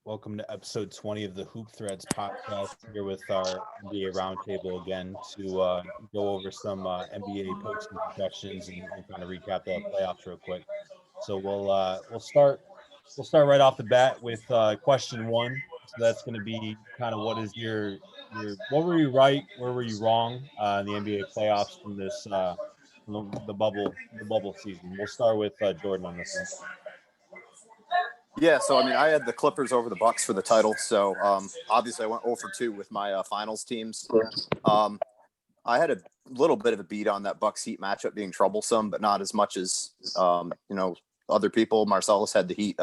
Welcome to episode 20 of the Hoop Threads podcast. Here with our NBA Roundtable again to go over some NBA postseason questions and kind of recap the playoffs real quick. So we'll start right off the bat with question one. So that's going to be kind of what is your what were you right, where were you wrong in the NBA playoffs from this the bubble season. We'll start with Jordan on this one. Yeah, so I mean, I had the Clippers over the Bucks for the title. So obviously, I went 0 for 2 with my finals teams. I had a little bit of a beat on that Bucks Heat matchup being troublesome, but not as much as other people. Marcellus had the Heat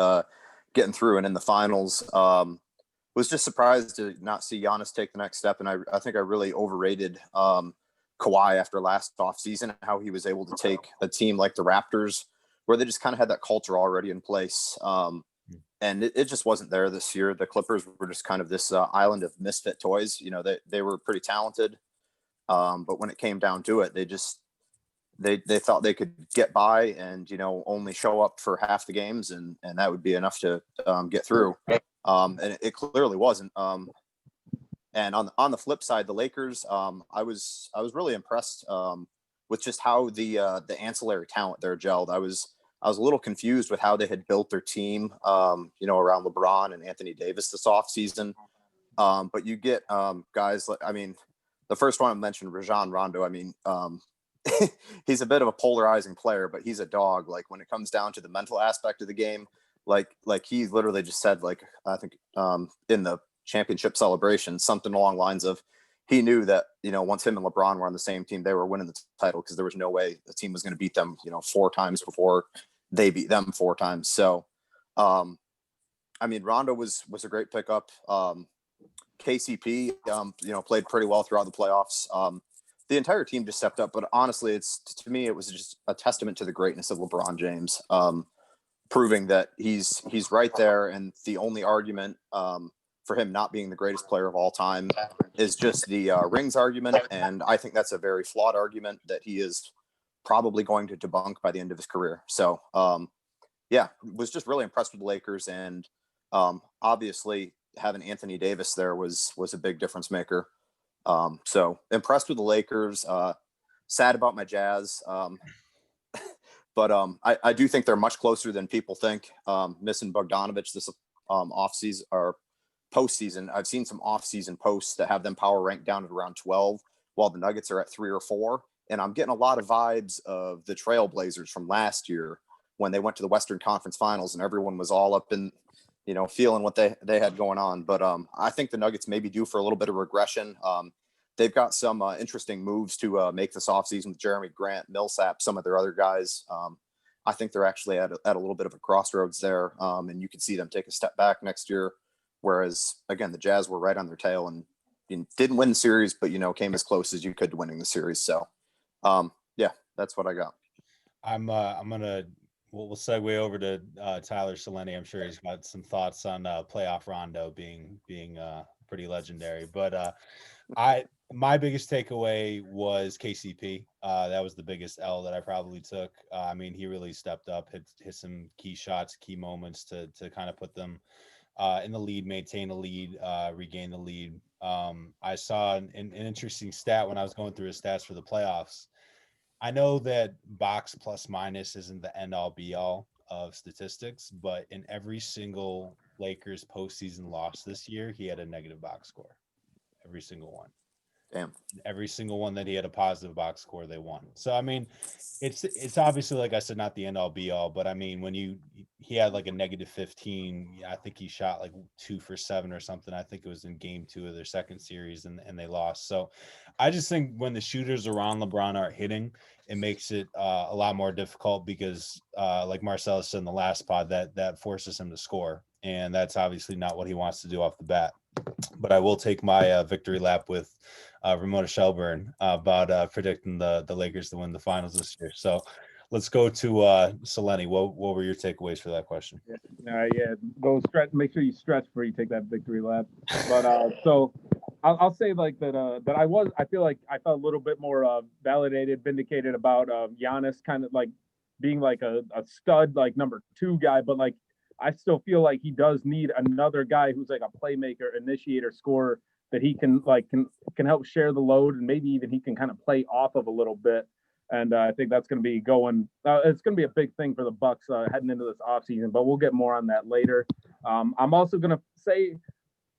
getting through, and in the finals, was just surprised to not see Giannis take the next step. And I think I really overrated Kawhi after last offseason, how he was able to take a team like the Raptors, where they just kind of had that culture already in place. And it just wasn't there this year. The Clippers were just kind of this island of misfit toys. You know, they were pretty talented. But when it came down to it, they thought they could get by and, only show up for half the games. And that would be enough to get through. And it clearly wasn't. And on the flip side, the Lakers, I was really impressed with just how the ancillary talent there gelled. I was a little confused with how they had built their team, around LeBron and Anthony Davis this offseason. But you get guys like, the first one I mentioned, Rajon Rondo. He's a bit of a polarizing player, but he's a dog. Like when it comes down to the mental aspect of the game, like he literally just said, like, I think in the championship celebration, something along the lines of, he knew that, once him and LeBron were on the same team, they were winning the title because there was no way the team was going to beat them, 4 times before they beat them 4 times. So, Rondo was a great pickup. KCP, played pretty well throughout the playoffs. The entire team just stepped up, but honestly, to me, it was just a testament to the greatness of LeBron James, proving that he's right there. And the only argument, for him not being the greatest player of all time is just the rings argument. And I think that's a very flawed argument that he is probably going to debunk by the end of his career. So, was just really impressed with the Lakers. And obviously having Anthony Davis there was a big difference maker. So impressed with the Lakers, sad about my Jazz. But I do think they're much closer than people think. Missing Bogdanovich this offseason or postseason. I've seen some offseason posts that have them power ranked down at around 12, while the Nuggets are at 3 or 4. And I'm getting a lot of vibes of the Trailblazers from last year when they went to the Western Conference Finals and everyone was all up in, feeling what they had going on. But I think the Nuggets may be due for a little bit of regression. They've got some interesting moves to make this offseason with Jeremy Grant, Millsap, some of their other guys. I think they're actually at a little bit of a crossroads there, and you could see them take a step back next year. Whereas, again, the Jazz were right on their tail and didn't win the series, but, came as close as you could to winning the series. So, that's what I got. We'll segue over to Tyler Sollenne. I'm sure he's got some thoughts on playoff Rondo being pretty legendary. But my biggest takeaway was KCP. That was the biggest L that I probably took. He really stepped up, hit some key shots, key moments to kind of put them in the lead, maintain the lead, regain the lead. I saw an interesting stat when I was going through his stats for the playoffs. I know that box plus minus isn't the end all be all of statistics, but in every single Lakers postseason loss this year, he had a negative box score. Every single one. Damn. Every single one that he had a positive box score, they won. So it's obviously, like I said, not the end all be all, but when he had like a negative 15, I think he shot like 2 for 7 or something. I think it was in game 2 of their second series and they lost. So I just think when the shooters around LeBron aren't hitting, it makes it a lot more difficult because like Marcellus said in the last pod, that forces him to score. And that's obviously not what he wants to do off the bat. But I will take my victory lap with Ramona Shelburne about predicting the Lakers to win the finals this year. So let's go to Sollenne. What were your takeaways for that question? Go stretch. Make sure you stretch before you take that victory lap. But so I'll say like that. I feel like I felt a little bit more validated, vindicated about Giannis kind of like being like a stud, like number 2 guy. But like I still feel like he does need another guy who's like a playmaker, initiator, scorer that he can help share the load, and maybe even he can kind of play off of a little bit. And I think that's going to be going. It's going to be a big thing for the Bucks heading into this offseason, but we'll get more on that later. I'm also going to say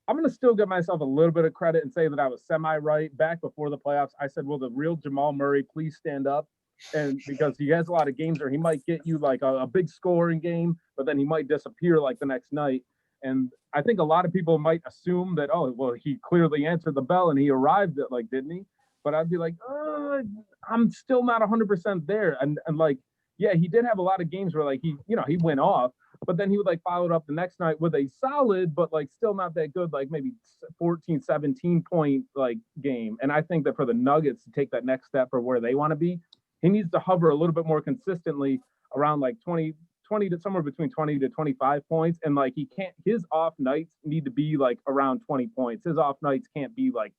I'm going to still give myself a little bit of credit and say that I was semi-right back before the playoffs. I said, will the real Jamal Murray please stand up? And because he has a lot of games where he might get you like a big scoring game, but then he might disappear like the next night. And I think a lot of people might assume that, oh, well, he clearly answered the bell and he arrived at like, didn't he? But I'd be like, I'm still not 100% there. And like, yeah, he did have a lot of games where like he went off, but then he would like follow it up the next night with a solid, but like still not that good, like maybe 14, 17 point like game. And I think that for the Nuggets to take that next step for where they want to be, he needs to hover a little bit more consistently around like 20 to somewhere between 20 to 25 points. And like his off nights need to be like around 20 points. His off nights can't be like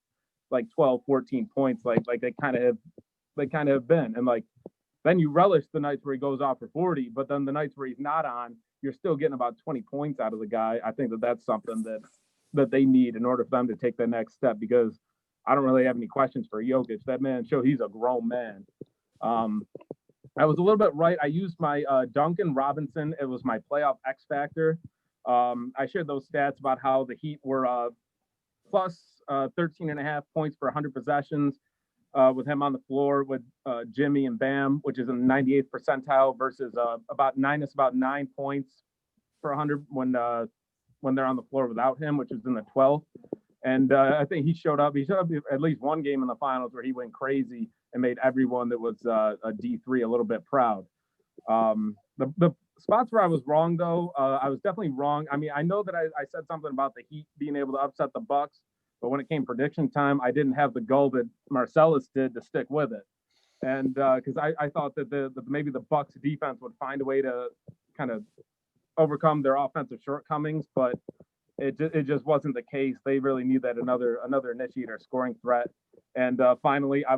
12, 14 points like they kind of have been. And like then you relish the nights where he goes off for 40, but then the nights where he's not on, you're still getting about 20 points out of the guy. I think that that's something that they need in order for them to take the next step, because I don't really have any questions for Jokic. That man showed he's a grown man. I was a little bit right. I used my Duncan Robinson. It was my playoff X factor. I shared those stats about how the Heat were plus 13.5 points per 100 possessions with him on the floor with Jimmy and Bam, which is in the 98th percentile, versus about 9 points per 100 when they're on the floor without him, which is in the 12th. And I think he showed up at least one game in the finals where he went crazy and made everyone that was a D3 a little bit proud. The spots where I was wrong, though, I was definitely wrong. I mean, I know that I said something about the Heat being able to upset the Bucks, but when it came prediction time, I didn't have the goal that Marcellus did to stick with it. And because I thought that maybe the Bucks defense would find a way to kind of overcome their offensive shortcomings, but it just wasn't the case. They really need that another initiator scoring threat. And finally, I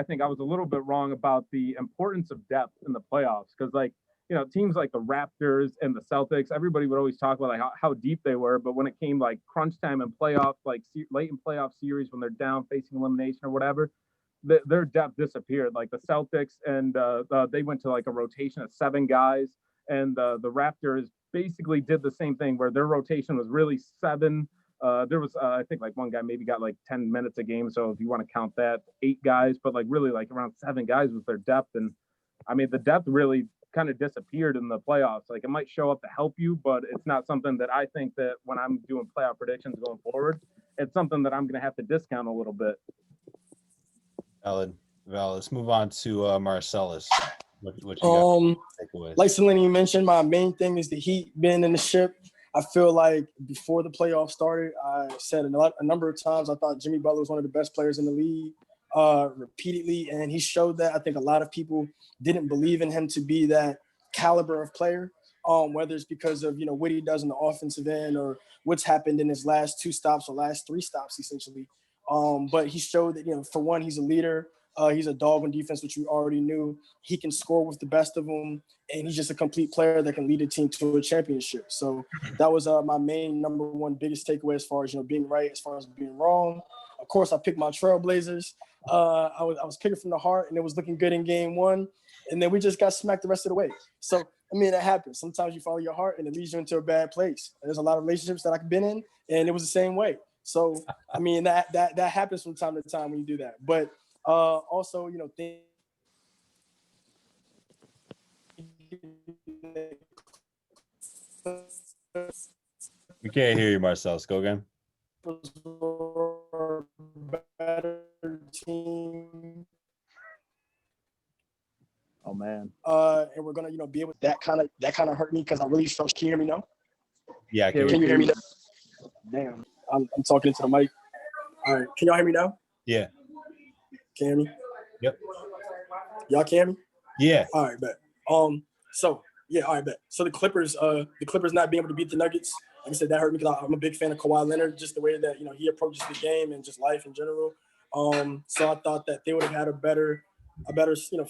think I was a little bit wrong about the importance of depth in the playoffs, because like, teams like the Raptors and the Celtics, everybody would always talk about like how deep they were, but when it came like crunch time and playoff, like late in playoff series when they're down facing elimination or whatever, their depth disappeared. Like the Celtics and they went to like a rotation of 7 guys, and the Raptors basically did the same thing where their rotation was really 7. There was I think like one guy maybe got like 10 minutes a game, so if you want to count that, 8 guys, but like really like around 7 guys was their depth. And I mean the depth really kind of disappeared in the playoffs. Like it might show up to help you, but it's not something that I think that when I'm doing playoff predictions going forward, it's something that I'm going to have to discount a little bit. Valid. Let's move on to Marcellus. What you got? Like Sollenne mentioned, my main thing is the Heat being in the ship. I feel like before the playoffs started, I said a number of times I thought Jimmy Butler was one of the best players in the league repeatedly, and he showed that. I think a lot of people didn't believe in him to be that caliber of player, whether it's because of what he does in the offensive end or what's happened in his last 2 stops or last 3 stops essentially. But he showed that for one, he's a leader. He's a dog on defense, which we already knew. He can score with the best of them, and he's just a complete player that can lead a team to a championship. So that was my main number one biggest takeaway as far as being right, as far as being wrong. Of course, I picked my Trailblazers. I was picking from the heart, and it was looking good in game 1, and then we just got smacked the rest of the way. So I mean, it happens. Sometimes you follow your heart, and it leads you into a bad place. And there's a lot of relationships that I've been in, and it was the same way. So I mean, that happens from time to time when you do that, but. Also, we can't hear you, Marcellus. Go again. Better team. Oh man. And we're gonna, be able. That kind of hurt me because I really felt. Can you hear me now? Yeah. Can you hear me now? Damn, I'm talking into the mic. All right, can y'all hear me now? Yeah. Can you hear me? Yep. Y'all can hear me? Yeah. All right, bet. So yeah, all right, bet. So the Clippers not being able to beat the Nuggets, like I said, that hurt me because I'm a big fan of Kawhi Leonard, just the way that he approaches the game and just life in general. So I thought that they would have had a better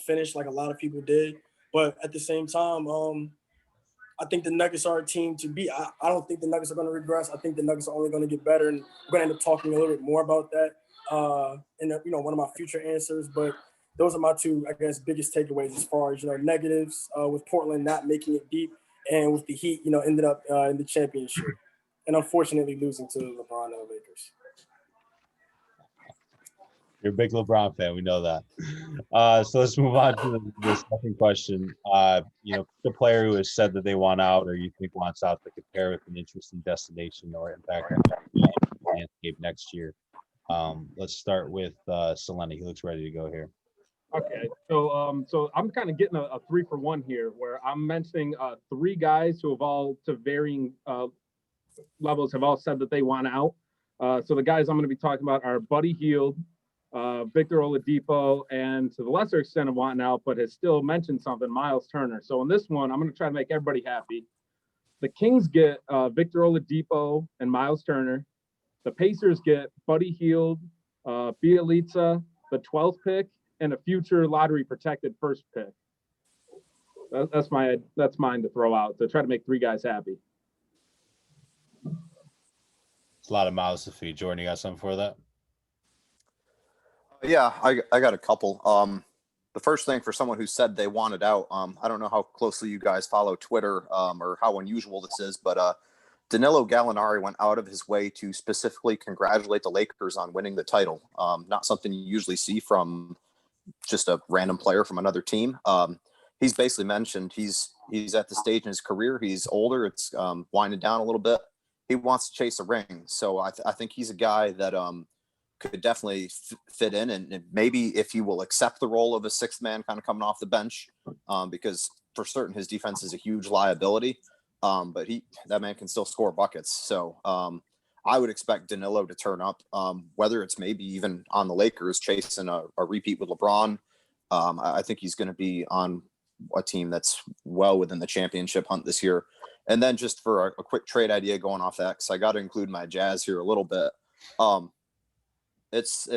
finish, like a lot of people did. But at the same time, I think the Nuggets are a team to beat. I don't think the Nuggets are going to regress. I think the Nuggets are only going to get better, and we're going to end up talking a little bit more about that in one of my future answers. But those are my two, I guess, biggest takeaways as far as negatives with Portland not making it deep, and with the Heat, ended up in the championship, and unfortunately losing to LeBron and the Lakers. You're a big LeBron fan. We know that. So let's move on to the second question. The player who has said that they want out or you think wants out to compare with an interesting destination or impact on the landscape next year. Let's start with Sollenne. He looks ready to go here. Okay, so I'm kind of getting a 3-for-1 here, where I'm mentioning 3 guys who have all, to varying levels, have all said that they want out. So the guys I'm going to be talking about are Buddy Hield, Victor Oladipo, and to the lesser extent of wanting out, but has still mentioned something, Miles Turner. So in this one, I'm going to try to make everybody happy. The Kings get Victor Oladipo and Miles Turner. The Pacers get Buddy Hield, Bielitsa, the 12th pick, and a future lottery protected first pick. That's mine to throw out to try to make 3 guys happy. It's a lot of mouths to feed. Jordan, you got something for that? Yeah, I got a couple. The first thing, for someone who said they wanted out, I don't know how closely you guys follow Twitter or how unusual this is, but Danilo Gallinari went out of his way to specifically congratulate the Lakers on winning the title. Not something you usually see from just a random player from another team. He's basically mentioned he's at the stage in his career. He's older. It's winding down a little bit. He wants to chase a ring. So I think he's a guy that could definitely fit in, and maybe if he will accept the role of a 6th man kind of coming off the bench, because for certain his defense is a huge liability, but that man can still score buckets. So I would expect Danilo to turn up, whether it's maybe even on the Lakers chasing a repeat with LeBron. I think he's going to be on a team that's well within the championship hunt this year. And then just for a quick trade idea going off that, because I got to include my Jazz here a little bit. It's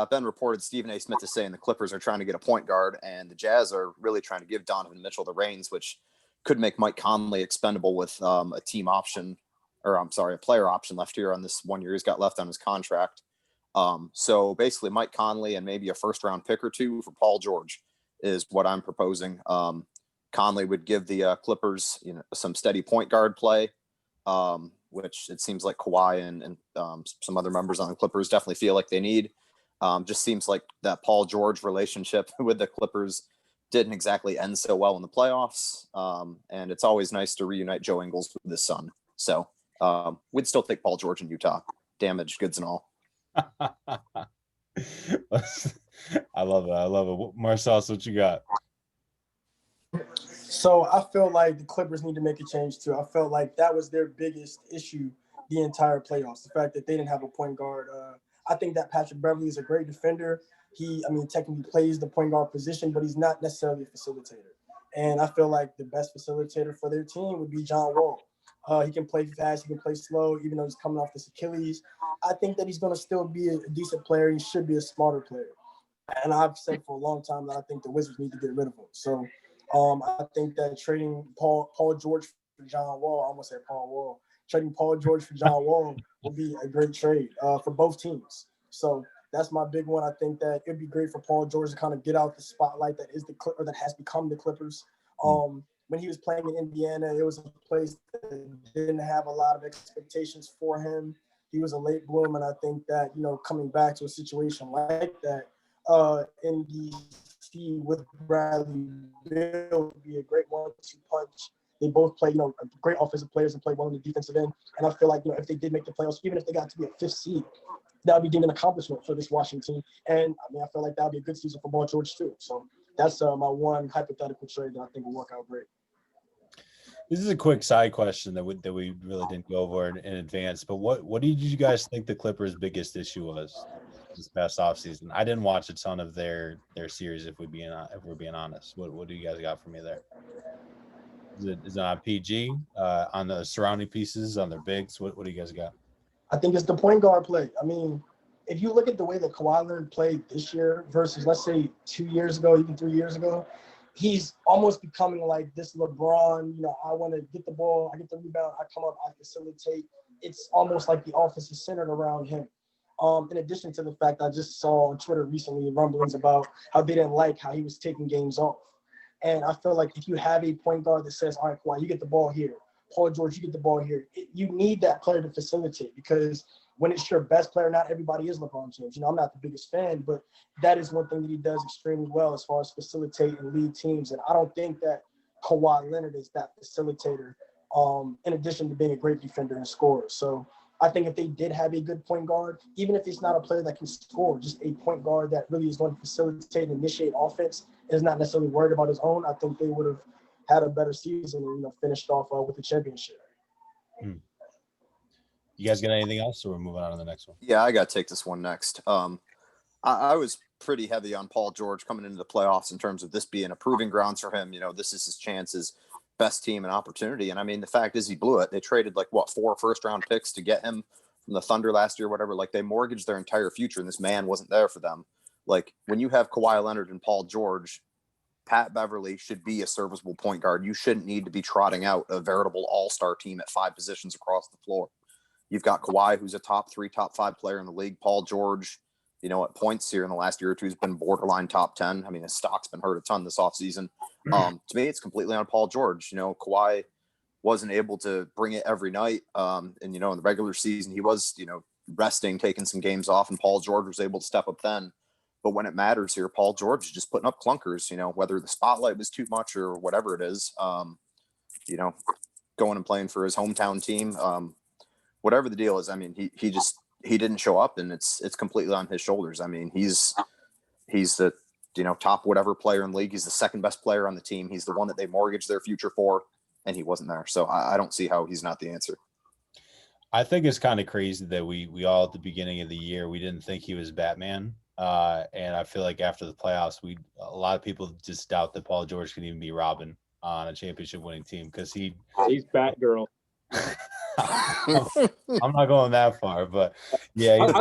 been reported Stephen A. Smith is saying the Clippers are trying to get a point guard, and the Jazz are really trying to give Donovan Mitchell the reins, which could make Mike Conley expendable with a team option, or I'm sorry, a player option left here on this 1 year he's got left on his contract. So basically Mike Conley and maybe a 1st-round pick or 2 for Paul George is what I'm proposing. Conley would give the Clippers some steady point guard play, which it seems like Kawhi and some other members on the Clippers definitely feel like they need. Just seems like that Paul George relationship with the Clippers didn't exactly end so well in the playoffs. And it's always nice to reunite Joe Ingles with his son. So we'd still take Paul George in Utah. Damaged goods and all. I love it. Marcellus, what you got? So I feel like the Clippers need to make a change too. I felt like that was their biggest issue the entire playoffs, the fact that they didn't have a point guard. I think that Patrick Beverley is a great defender. He technically plays the point guard position, but he's not necessarily a facilitator. And I feel like the best facilitator for their team would be John Wall. He can play fast, he can play slow, even though he's coming off this Achilles. I think that he's going to still be a decent player. He should be a smarter player. And I've said for a long time that I think the Wizards need to get rid of him. So I think that trading Paul George for John Wall, I almost said Paul Wall, trading Paul George for John Wall would be a great trade for both teams. So that's my big one. I think that it'd be great for Paul George to kind of get out the spotlight that is that has become the Clippers. When he was playing in Indiana, it was a place that didn't have a lot of expectations for him. He was a late bloomer, and I think that, coming back to a situation like that in DC with Bradley Beal would be a great 1-2 punch. They both play, great offensive players and play well on the defensive end. And I feel like, if they did make the playoffs, even if they got to be a 5th seed, that would be deemed an accomplishment for this Washington team. And I feel like that would be a good season for Paul George too. So that's my one hypothetical trade that I think will work out great. This is a quick side question that we really didn't go over in advance. But what did you guys think the Clippers' biggest issue was this past offseason? I didn't watch a ton of their series, if we're being honest. What do you guys got for me there? Is it on PG, on the surrounding pieces, on their bigs? What do you guys got? I think it's the point guard play. If you look at the way that Kawhi Leonard played this year versus, let's say, 2 years ago, even 3 years ago, he's almost becoming like this LeBron, I want to get the ball, I get the rebound, I come up, I facilitate. It's almost like the offense is centered around him. In addition to the fact I just saw on Twitter recently rumblings about how they didn't like how he was taking games off. And I feel like if you have a point guard that says, all right, Kawhi, you get the ball here. Paul George, you get the ball here. You need that player to facilitate, because when it's your best player, not everybody is LeBron James. I'm not the biggest fan, but that is one thing that he does extremely well as far as facilitate and lead teams. And I don't think that Kawhi Leonard is that facilitator, in addition to being a great defender and scorer. So I think if they did have a good point guard, even if it's not a player that can score, just a point guard that really is going to facilitate and initiate offense, is not necessarily worried about his own, I think they would have had a better season and finished off with the championship. You guys got anything else, or we're moving on to the next one? Yeah, I got to take this one next. I was pretty heavy on Paul George coming into the playoffs in terms of this being a proving grounds for him. This is his chance, his best team and opportunity. And I mean, the fact is he blew it. They traded 4 first-round picks to get him from the Thunder last year, whatever. They mortgaged their entire future, and this man wasn't there for them. When you have Kawhi Leonard and Paul George, Pat Beverly should be a serviceable point guard. You shouldn't need to be trotting out a veritable all-star team at 5 positions across the floor. You've got Kawhi, who's a top 3, top 5 player in the league. Paul George, at points here in the last year or two, has been borderline top 10. I mean, his stock's been hurt a ton this offseason. To me, it's completely on Paul George. Kawhi wasn't able to bring it every night. And, in the regular season, he was, resting, taking some games off, and Paul George was able to step up then. But when it matters here, Paul George is just putting up clunkers, whether the spotlight was too much or whatever it is, going and playing for his hometown team. Whatever the deal is, I mean, he didn't show up, and it's completely on his shoulders. I mean, he's the top whatever player in the league. He's the second best player on the team. He's the one that they mortgaged their future for, and he wasn't there. So I don't see how he's not the answer. I think it's kind of crazy that we all at the beginning of the year, we didn't think he was Batman. And I feel like after the playoffs, a lot of people just doubt that Paul George can even be Robin on a championship winning team, because he's Batgirl. I'm not going that far, but yeah. I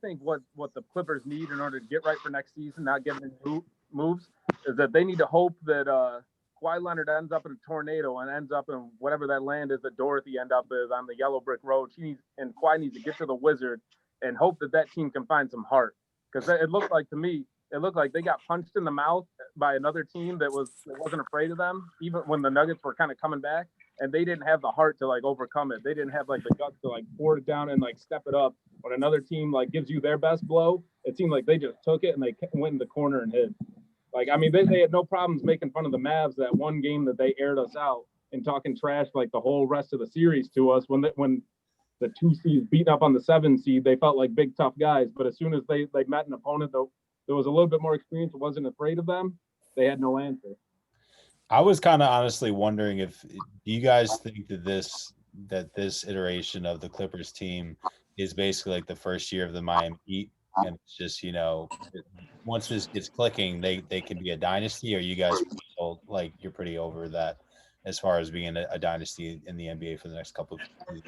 think what the Clippers need in order to get right for next season, not getting any moves, is that they need to hope that Kawhi Leonard ends up in a tornado and ends up in whatever that land is that Dorothy end up is on the yellow brick road. Kawhi needs to get to the Wizard and hope that team can find some heart, because it looked like they got punched in the mouth by another team that wasn't afraid of them, even when the Nuggets were kind of coming back, and they didn't have the heart to overcome it. They didn't have the guts to board it down and step it up. When another team gives you their best blow, it seemed like they just took it and they went in the corner and hid. They had no problems making fun of the Mavs that one game that they aired us out and talking trash the whole rest of the series to us. When the 2 seeds beating up on the 7 seed, they felt like big tough guys. But as soon as they met an opponent that was a little bit more experienced, wasn't afraid of them, they had no answer. I was kind of honestly wondering do you guys think that this iteration of the Clippers team is basically the first year of the Miami Heat, and it's just once this gets clicking, they can be a dynasty, or you guys feel like you're pretty over that as far as being a dynasty in the NBA for the next couple of years?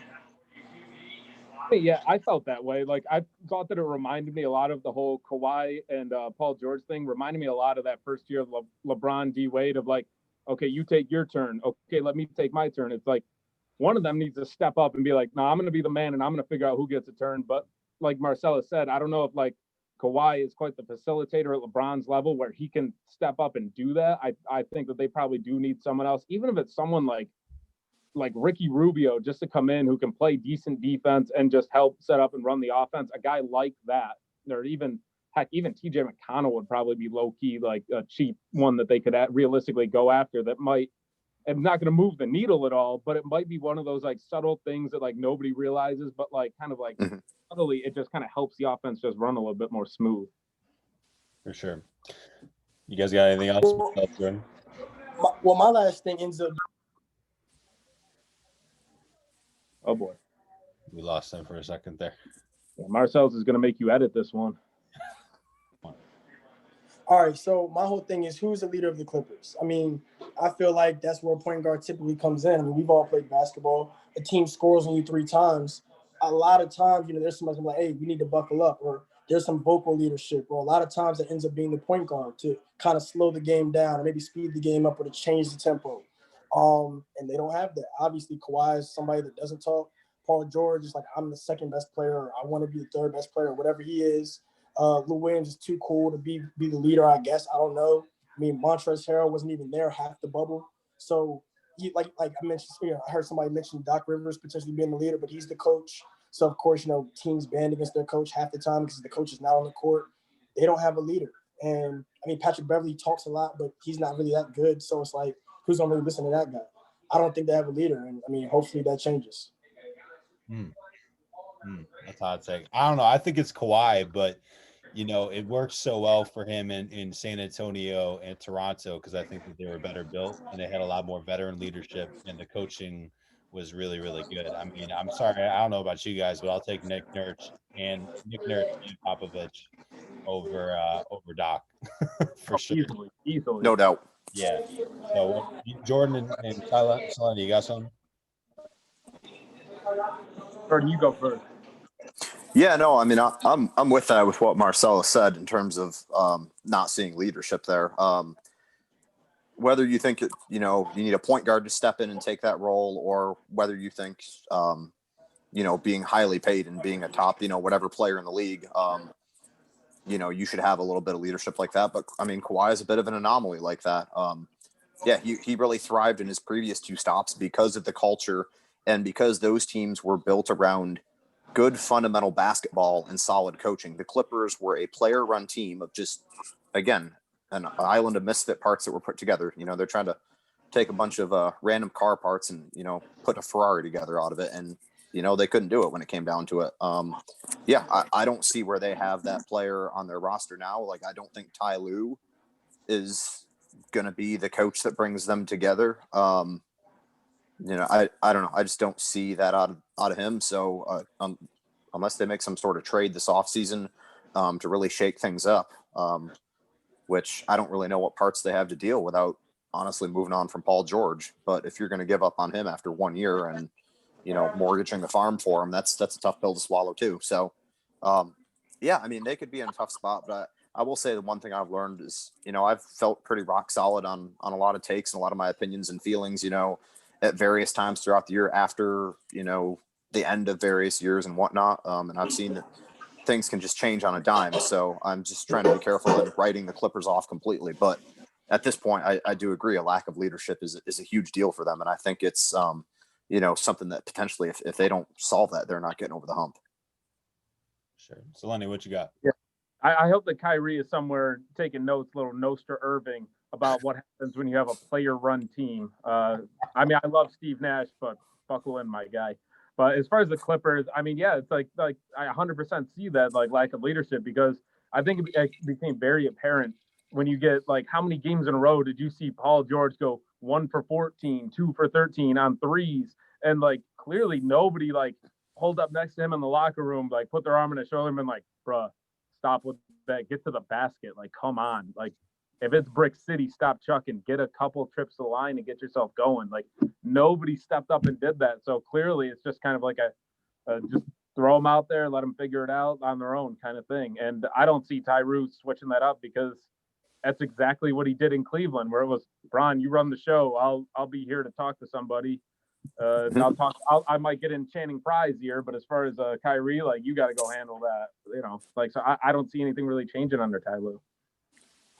Yeah, I felt that way. I thought that it reminded me a lot of the whole Kawhi and Paul George thing. Reminded me a lot of that first year of LeBron D Wade of okay, you take your turn. Okay, let me take my turn. It's one of them needs to step up and be no, I'm going to be the man and I'm going to figure out who gets a turn. But like Marcellus said, I don't know if Kawhi is quite the facilitator at LeBron's level where he can step up and do that. I think that they probably do need someone else, even if it's someone like Ricky Rubio, just to come in who can play decent defense and just help set up and run the offense. A guy like that, or even TJ McConnell would probably be low key a cheap one that they could realistically go after. That might, I'm not going to move the needle at all, but it might be one of those subtle things that nobody realizes, but subtly it just kind of helps the offense just run a little bit more smooth. For sure. You guys got anything else? My last thing ends up. Oh boy, we lost him for a second there. Yeah, Marcellus is going to make you edit this one. All right, so my whole thing is, who's the leader of the Clippers? I mean, I feel like that's where a point guard typically comes in. I mean, we've all played basketball. A team scores on you 3 times. A lot of times, there's somebody like, hey, we need to buckle up, or there's some vocal leadership, or a lot of times it ends up being the point guard to kind of slow the game down and maybe speed the game up or to change the tempo. And they don't have that. Obviously, Kawhi is somebody that doesn't talk. Paul George is like, I'm the second best player, or I want to be the third best player, or whatever he is. Lou Williams is too cool to be the leader, I guess. I don't know. I mean, Montrezl Harrell wasn't even there half the bubble. So, like I mentioned, I heard somebody mention Doc Rivers potentially being the leader, but he's the coach. So, of course, teams band against their coach half the time because the coach is not on the court. They don't have a leader. And, I mean, Patrick Beverley talks a lot, but he's not really that good. So it's like, who's going to really listen to that guy? I don't think they have a leader. And, I mean, hopefully that changes. That's a hot take. I don't know. I think it's Kawhi, but it worked so well for him in San Antonio and Toronto because I think that they were better built and they had a lot more veteran leadership and the coaching was really, really good. I mean, I'm sorry, I don't know about you guys, but I'll take Nick Nurse and Popovich over Doc for sure. Easily. No doubt. Yeah. So Jordan and Sollenne, you got something? Jordan, you go first. Yeah, no, I mean, I'm with that, with what Marcellus said in terms of not seeing leadership there. Whether you think you need a point guard to step in and take that role, or whether you think being highly paid and being a top whatever player in the league, you should have a little bit of leadership like that. But I mean, Kawhi is a bit of an anomaly like that. He really thrived in his previous two stops because of the culture and because those teams were built around good fundamental basketball and solid coaching. The Clippers were a player-run team of just, again, an island of misfit parts that were put together. They're trying to take a bunch of random car parts and, put a Ferrari together out of it. And, they couldn't do it when it came down to it. I don't see where they have that player on their roster now. Like, I don't think Ty Lue is going to be the coach that brings them together. I don't know. I just don't see that out of him. So unless they make some sort of trade this offseason to really shake things up, which I don't really know what parts they have to deal without honestly moving on from Paul George. But if you're going to give up on him after 1 year and, mortgaging the farm for him, that's a tough pill to swallow too. So, I mean, they could be in a tough spot, but I will say the one thing I've learned is, I've felt pretty rock solid on a lot of takes and a lot of my opinions and feelings, at various times throughout the year after, the end of various years and whatnot. And I've seen that things can just change on a dime. So I'm just trying to be careful in writing the Clippers off completely. But at this point, I do agree a lack of leadership is a huge deal for them. And I think it's, something that potentially if they don't solve that, they're not getting over the hump. Sure. So Lenny, what you got? Yeah. I hope that Kyrie is somewhere taking notes, little notes to Irving about what happens when you have a player-run team. I mean, I love Steve Nash, but buckle in, my guy. But as far as the Clippers, I mean, yeah, it's like I 100% see that lack of leadership because I think it became very apparent when you get how many games in a row did you see Paul George go 1 for 14, 2 for 13 on threes, and clearly nobody pulled up next to him in the locker room, put their arm on his shoulder and been bruh, stop with that, get to the basket, come on, if it's Brick City, stop chucking, get a couple trips to the line and get yourself going. Nobody stepped up and did that. So clearly it's just kind of a just throw them out there, let them figure it out on their own kind of thing. And I don't see Tyree switching that up because that's exactly what he did in Cleveland, where it was, Bron, you run the show. I'll be here to talk to somebody. I might get in Channing Frye's ear, but as far as Kyrie, you got to go handle that, so I don't see anything really changing under Ty Lue.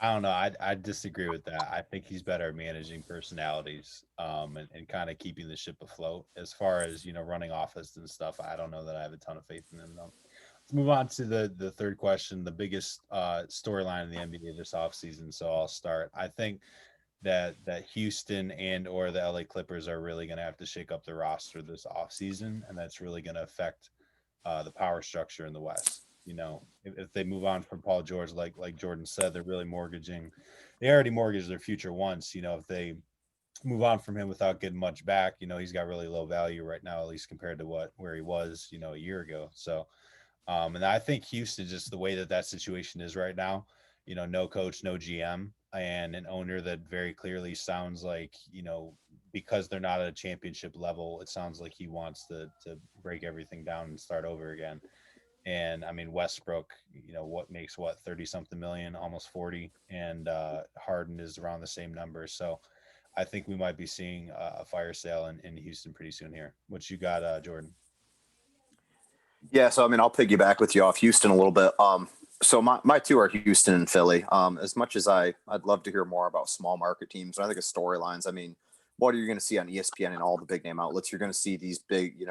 I don't know. I disagree with that. I think he's better at managing personalities and kind of keeping the ship afloat. As far as, running offense and stuff, I don't know that I have a ton of faith in him, though. Let's move on to the third question, the biggest storyline in the NBA this offseason. So I'll start. I think that Houston and or the LA Clippers are really going to have to shake up the roster this offseason, and that's really going to affect the power structure in the West. If they move on from Paul George, like Jordan said, they're really mortgaging. They already mortgaged their future once. If they move on from him without getting much back, he's got really low value right now, at least compared to where he was, a year ago. So, and I think Houston, just the way that situation is right now, no coach, no GM, and an owner that very clearly sounds like, because they're not at a championship level, it sounds like he wants to break everything down and start over again. And I mean, Westbrook, what makes 30 something million, almost 40, and Harden is around the same number. So I think we might be seeing a fire sale in Houston pretty soon here. What you got, Jordan? Yeah, so I mean, I'll piggyback with you off Houston a little bit. So my two are Houston and Philly. As much as I'd love to hear more about small market teams, when I think of storylines, I mean, what are you going to see on ESPN and all the big name outlets? You're going to see these big,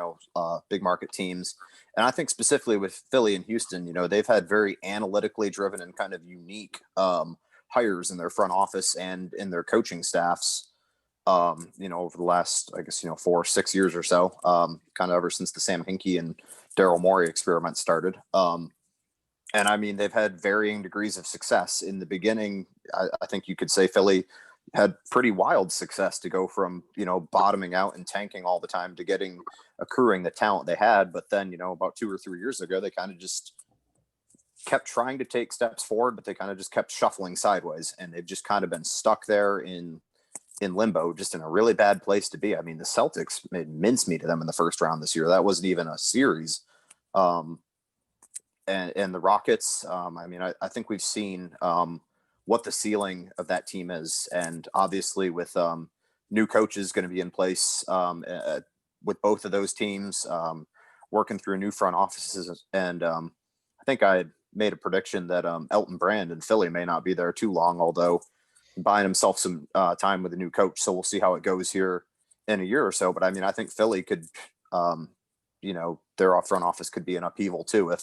big market teams. And I think specifically with Philly and Houston, they've had very analytically driven and kind of unique hires in their front office and in their coaching staffs. Over the last, I guess, 4 or 6 years or so, kind of ever since the Sam Hinkie and Daryl Morey experiment started. And I mean, they've had varying degrees of success. In the beginning, I think you could say Philly had pretty wild success to go from, bottoming out and tanking all the time to accruing the talent they had. But then, about 2 or 3 years ago, they kind of just kept trying to take steps forward, but they kind of just kept shuffling sideways. And they've just kind of been stuck there in limbo, just in a really bad place to be. I mean, the Celtics made mincemeat of them in the first round this year. That wasn't even a series. And the Rockets, I mean, I think we've seen what the ceiling of that team is. And obviously with new coaches going to be in place with both of those teams, working through new front offices. And I think I made a prediction that Elton Brand in Philly may not be there too long, although buying himself some time with a new coach. So we'll see how it goes here in a year or so. But I mean, I think Philly could, their front office could be in upheaval too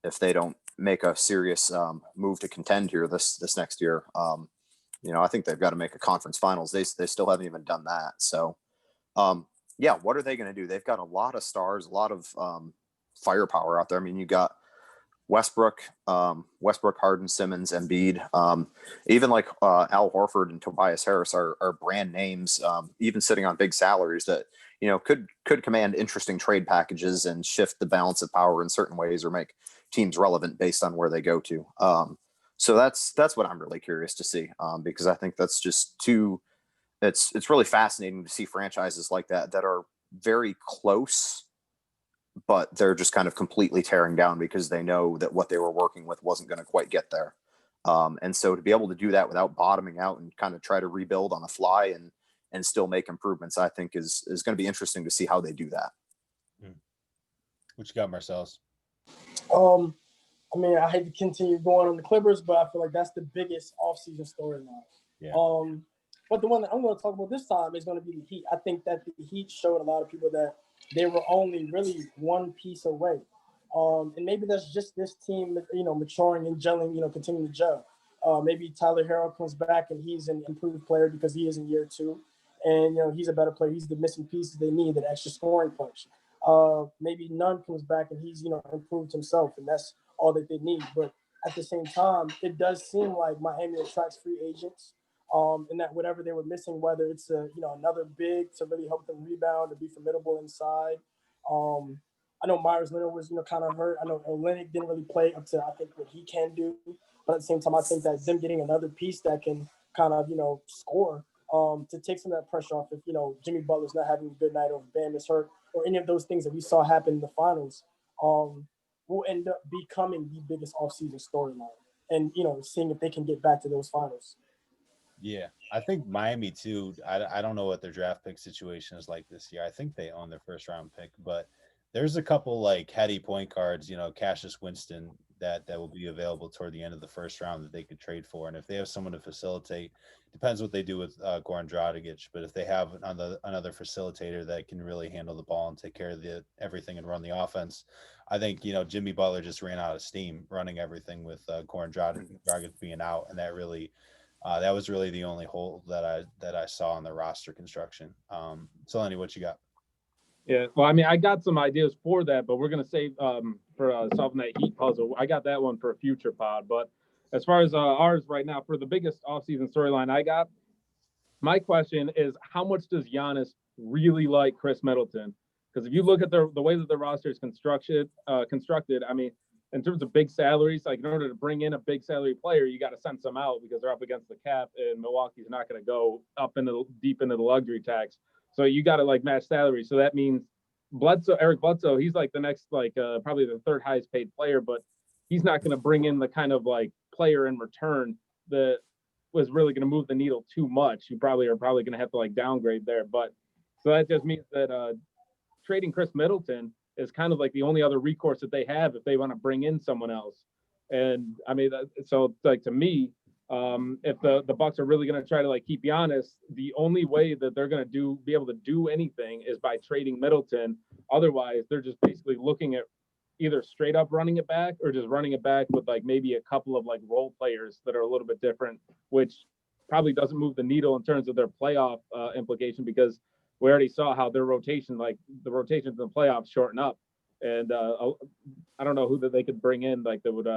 if they don't make a serious move to contend here this next year. I think they've got to make a conference finals. They still haven't even done that. So, what are they going to do? They've got a lot of stars, a lot of firepower out there. I mean, you got Westbrook, Harden, Simmons, Embiid, even like Al Horford and Tobias Harris are brand names, even sitting on big salaries that could command interesting trade packages and shift the balance of power in certain ways or make teams relevant based on where they go to. So that's what I'm really curious to see, because I think that's just it's really fascinating to see franchises like that are very close, but they're just kind of completely tearing down because they know that what they were working with wasn't going to quite get there. And so to be able to do that without bottoming out and kind of try to rebuild on the fly and still make improvements, I think is going to be interesting to see how they do that. What you got, Marcellus? I mean, I hate to continue going on the Clippers, but I feel like that's the biggest offseason storyline. Yeah. But the one that I'm going to talk about this time is going to be the Heat. I think that the Heat showed a lot of people that they were only really one piece away. And maybe that's just this team, maturing and gelling, continuing to gel. Maybe Tyler Hero comes back and he's an improved player because he is in year 2. And, he's a better player. He's the missing pieces they need, that extra scoring punch. Maybe Nunn comes back and he's, improved himself, and that's all that they need. But at the same time, it does seem like Miami attracts free agents. And that whatever they were missing, whether it's another big to really help them rebound, to be formidable inside. I know Myers Leonard was kind of hurt. I know Olynyk didn't really play up to I think what he can do, but at the same time, I think that them getting another piece that can kind of score to take some of that pressure off if Jimmy Butler's not having a good night or Bam is hurt or any of those things that we saw happen in the finals, will end up becoming the biggest offseason storyline, and seeing if they can get back to those finals. Yeah, I think Miami too. I don't know what their draft pick situation is like this year. I think they own their first round pick, but there's a couple like heady point guards, Cassius Winston that will be available toward the end of the first round that they could trade for. And if they have someone to facilitate, depends what they do with Goran Dragic. But if they have another facilitator that can really handle the ball and take care of everything and run the offense, I think Jimmy Butler just ran out of steam running everything with Goran Dragic being out, and that really. That was really the only hole that I saw in the roster construction. Sollenne, what you got? Yeah, well, I mean, I got some ideas for that, but we're going to save for solving that Heat puzzle. I got that one for a future pod. But as far as ours right now, for the biggest offseason storyline I got, my question is, how much does Giannis really like Chris Middleton? Because if you look at the way that the roster is constructed, I mean, in terms of big salaries, like in order to bring in a big salary player, you got to send some out because they're up against the cap, and Milwaukee's not going to go deep into the luxury tax. So you got to match salary. So that means Eric Bledsoe, he's like the next, like probably the third highest paid player, but he's not going to bring in the kind of like player in return that was really going to move the needle too much. You probably are going to have to like downgrade there. But so that just means that trading Chris Middleton is kind of like the only other recourse that they have if they want to bring in someone else. And I mean, so like to me, if the Bucks are really going to try to like keep Giannis, the only way that they're going to be able to do anything is by trading Middleton. Otherwise, they're just basically looking at either straight up running it back or just running it back with like maybe a couple of like role players that are a little bit different, which probably doesn't move the needle in terms of their playoff implication, because we already saw how their rotation, like the rotations in the playoffs, shorten up. And I don't know who that they could bring in like that would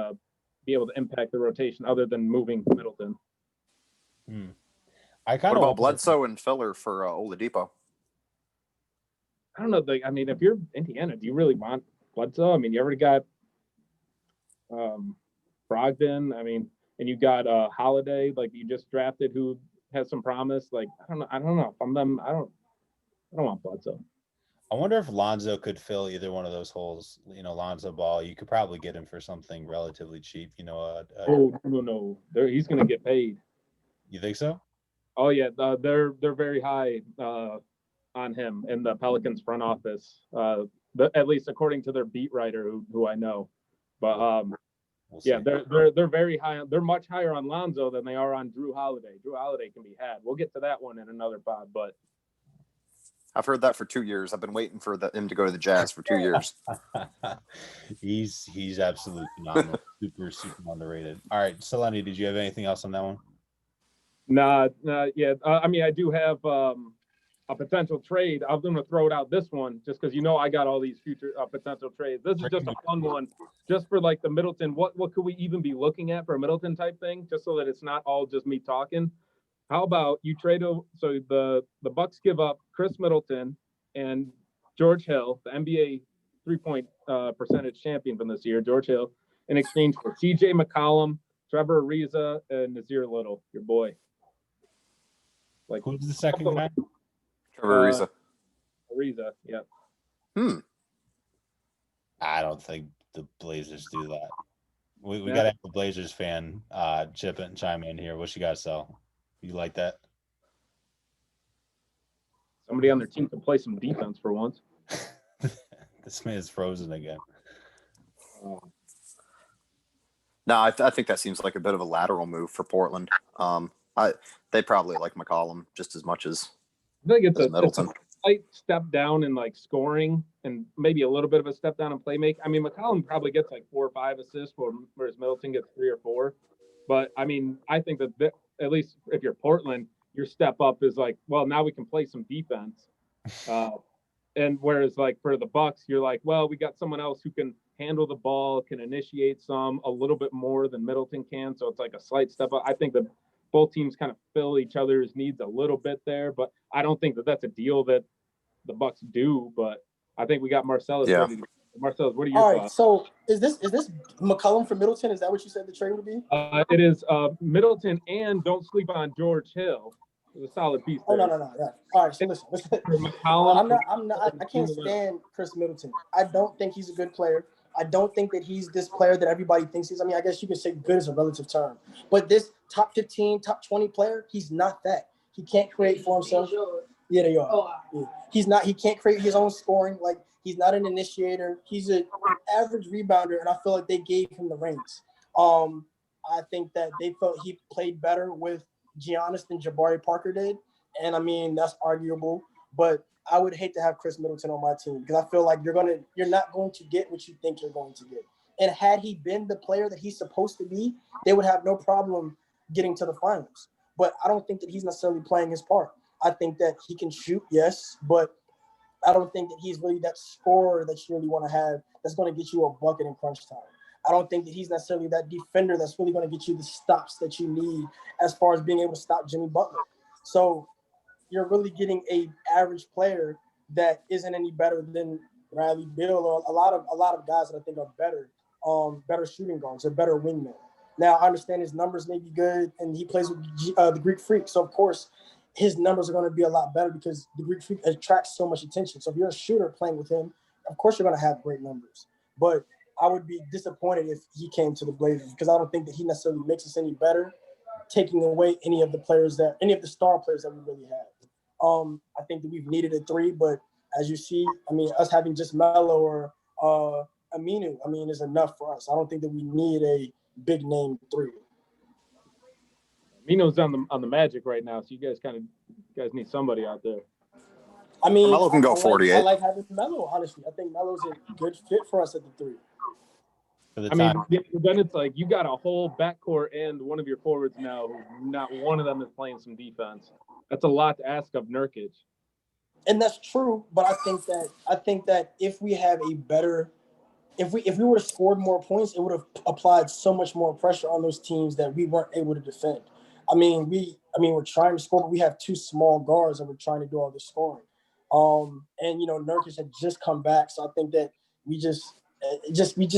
be able to impact the rotation other than moving Middleton. I kind What of about Bledsoe and filler for Oladipo? I don't know. I mean, if you're Indiana, do you really want Bledsoe? I mean, you already got Brogdon. I mean, and you got Holiday, like you just drafted, who has some promise. Like I don't know. If I'm them, I don't want Bledsoe. I wonder if Lonzo could fill either one of those holes. You know, Lonzo Ball, you could probably get him for something relatively cheap. You know, Oh no, he's going to get paid. You think so? Oh yeah, they're very high on him in the Pelicans front office. At least according to their beat writer, who I know. But we'll yeah, they're very high. They're much higher on Lonzo than they are on Drew Holiday. Drew Holiday can be had. We'll get to that one in another pod, but. I've heard that for 2 years. I've been waiting for him to go to the Jazz for 2 years. He's absolutely phenomenal. super underrated. All right, Sollenne, did you have anything else on that one? Nah, yeah. I mean, I do have a potential trade. I'm going to throw it out this one just because I got all these future potential trades. This is just a fun one, just for like the Middleton. What could we even be looking at for a Middleton type thing, just so that it's not all just me talking? How about you trade over? So the Bucks give up Chris Middleton and George Hill, the NBA 3-point percentage champion from this year, George Hill, in exchange for CJ McCollum, Trevor Ariza, and Nazir Little, your boy. Like, who's the second guy? Trevor Ariza. Ariza, yeah. I don't think the Blazers do that. We got to have a Blazers fan chime in here. What you got to sell? You like that? Somebody on their team can play some defense for once. This man's frozen again. No, I think that seems like a bit of a lateral move for Portland. They probably like McCollum just as much as Middleton. It's a slight step down in like scoring and maybe a little bit of a step down in playmaking. I mean, McCollum probably gets like 4 or 5 assists, whereas Middleton gets 3 or 4. But I mean, I think that at least if you're Portland, your step up is like, well, now we can play some defense. And whereas like for the Bucks, you're like, well, we got someone else who can handle the ball, can initiate a little bit more than Middleton can. So it's like a slight step up. I think that both teams kind of fill each other's needs a little bit there, but I don't think that that's a deal that the Bucks do. But I think we got Marcellus. Yeah. Marcellus, what are your thoughts? So is this McCollum for Middleton? Is that what you said the trade would be? It is Middleton, and don't sleep on George Hill. It's a solid piece. Oh, no. All right, so listen. I can't stand Chris Middleton. I don't think he's a good player. I don't think that he's this player that everybody thinks he's. I mean, I guess you can say good is a relative term. But this top 15, top 20 player, he's not that. He can't create for himself. Yeah, they are. Yeah. He's not. He can't create his own scoring. Like, he's not an initiator. He's an average rebounder, and I feel like they gave him the reins. I think that they felt he played better with Giannis than Jabari Parker did. And, I mean, that's arguable. But I would hate to have Chris Middleton on my team because I feel like you're not going to get what you think you're going to get. And had he been the player that he's supposed to be, they would have no problem getting to the finals. But I don't think that he's necessarily playing his part. I think that he can shoot, yes, but I don't think that he's really that scorer that you really want to have that's going to get you a bucket in crunch time. I don't think that he's necessarily that defender that's really going to get you the stops that you need as far as being able to stop Jimmy Butler. So you're really getting a average player that isn't any better than Bradley Beal or a lot of guys that I think are better shooting guards or better wingmen. Now, I understand his numbers may be good, and he plays with the Greek Freak. So, of course, his numbers are going to be a lot better because the Greek Freak attracts so much attention. So if you're a shooter playing with him, of course you're going to have great numbers. But I would be disappointed if he came to the Blazers because I don't think that he necessarily makes us any better, taking away any of the star players that we really have. I think that we've needed a three, but as you see, I mean, us having just Melo or Aminu, I mean, is enough for us. I don't think that we need a big name three. Mino's on the Magic right now, so you guys need somebody out there. I mean, Melo can go 48. I like having Melo, honestly. I think Melo's a good fit for us at the three. I mean, then it's like you got a whole backcourt and one of your forwards now who not one of them is playing some defense. That's a lot to ask of Nurkic. And that's true, but I think that if we have a better if we would have scored more points, it would have applied so much more pressure on those teams that we weren't able to defend. I mean, we're trying to score, but we have two small guards that we're trying to do all this scoring. And Nurkic had just come back, so I think that we just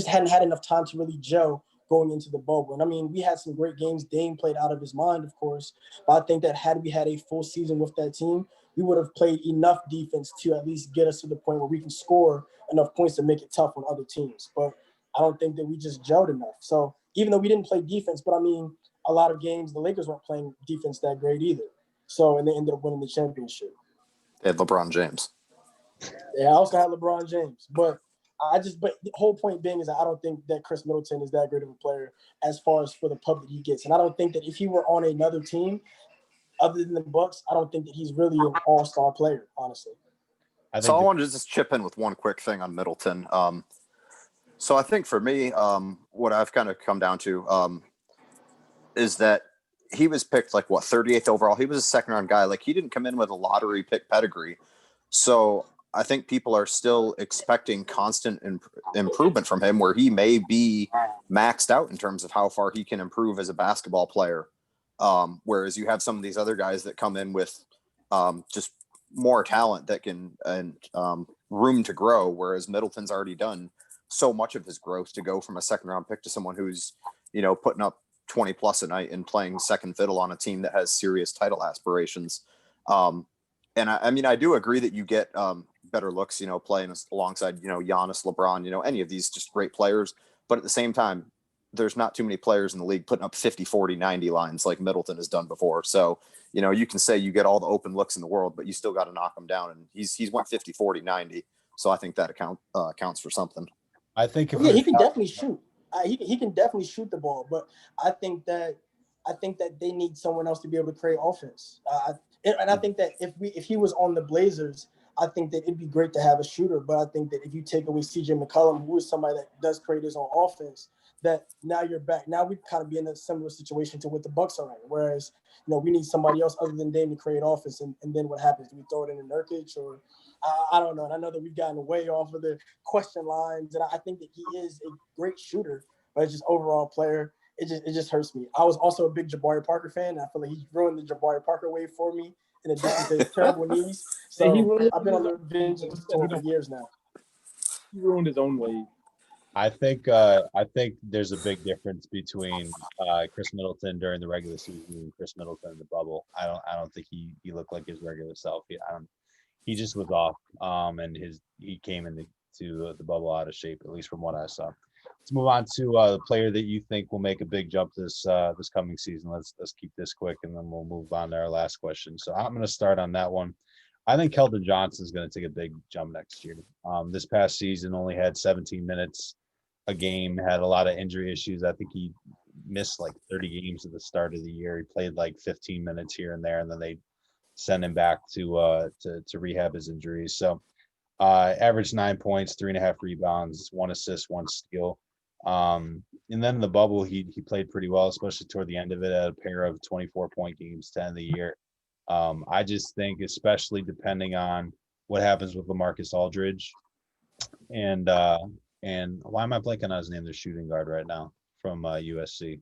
hadn't had enough time to really gel going into the bubble. And I mean, we had some great games. Dame played out of his mind, of course, but I think that had we had a full season with that team, we would have played enough defense to at least get us to the point where we can score enough points to make it tough on other teams. But I don't think that we just gelled enough. So even though we didn't play defense, but I mean, a lot of games the Lakers weren't playing defense that great either. So, and they ended up winning the championship. They had LeBron James. Yeah, I also had LeBron James. But the whole point being is that I don't think that Chris Middleton is that great of a player as far as for the pub that he gets. And I don't think that if he were on another team other than the Bucks, I don't think that he's really an all-star player, honestly. I wanted to just chip in with one quick thing on Middleton. So I think for me, what I've kind of come down to is that he was picked 38th overall. He was a second-round guy. He didn't come in with a lottery pick pedigree. So I think people are still expecting constant improvement from him, where he may be maxed out in terms of how far he can improve as a basketball player. Whereas you have some of these other guys that come in with just more talent that can and room to grow, whereas Middleton's already done so much of his growth to go from a second round pick to someone who's putting up 20 plus a night and playing second fiddle on a team that has serious title aspirations. And I do agree that you get better looks playing alongside Giannis, LeBron, any of these just great players, but at the same time there's not too many players in the league putting up 50, 40, 90 lines like Middleton has done before. So, you can say you get all the open looks in the world, but you still got to knock them down. And he's went 50, 40, 90. So I think that accounts for something. I think he can definitely shoot. He can definitely shoot the ball, but I think that they need someone else to be able to create offense. And I think that if he was on the Blazers, I think that it'd be great to have a shooter. But I think that if you take away CJ McCollum, who is somebody that does create his own offense, that now you're back. Now we'd kind of be in a similar situation to what the Bucks are in. Whereas, we need somebody else other than Dame to create offense. And then what happens? Do we throw it in Nurkic or I don't know. And I know that we've gotten way off of the question lines. And I think that he is a great shooter, but it's just overall player. It just hurts me. I was also a big Jabari Parker fan. I feel like he ruined the Jabari Parker wave for me in addition to his terrible knees. So I've been on the vengeance for years now. He ruined his own wave. I think there's a big difference between Chris Middleton during the regular season and Chris Middleton in the bubble. I don't think he looked like his regular self. He just was off. And he came into the bubble out of shape, at least from what I saw. Let's move on to the player that you think will make a big jump this coming season. Let's keep this quick, and then we'll move on to our last question. So I'm going to start on that one. I think Keldon Johnson is going to take a big jump next year. This past season only had 17 minutes a game, had a lot of injury issues. I think he missed 30 games at the start of the year. He played 15 minutes here and there, and then they sent him back to rehab his injuries. So averaged 9 points, 3.5 rebounds, 1 assist, 1 steal. And then in the bubble, he played pretty well, especially toward the end of it, at a pair of 24-point games to end the year. I just think, especially depending on what happens with LaMarcus Aldridge, and why am I blanking on his name? The shooting guard right now from USC,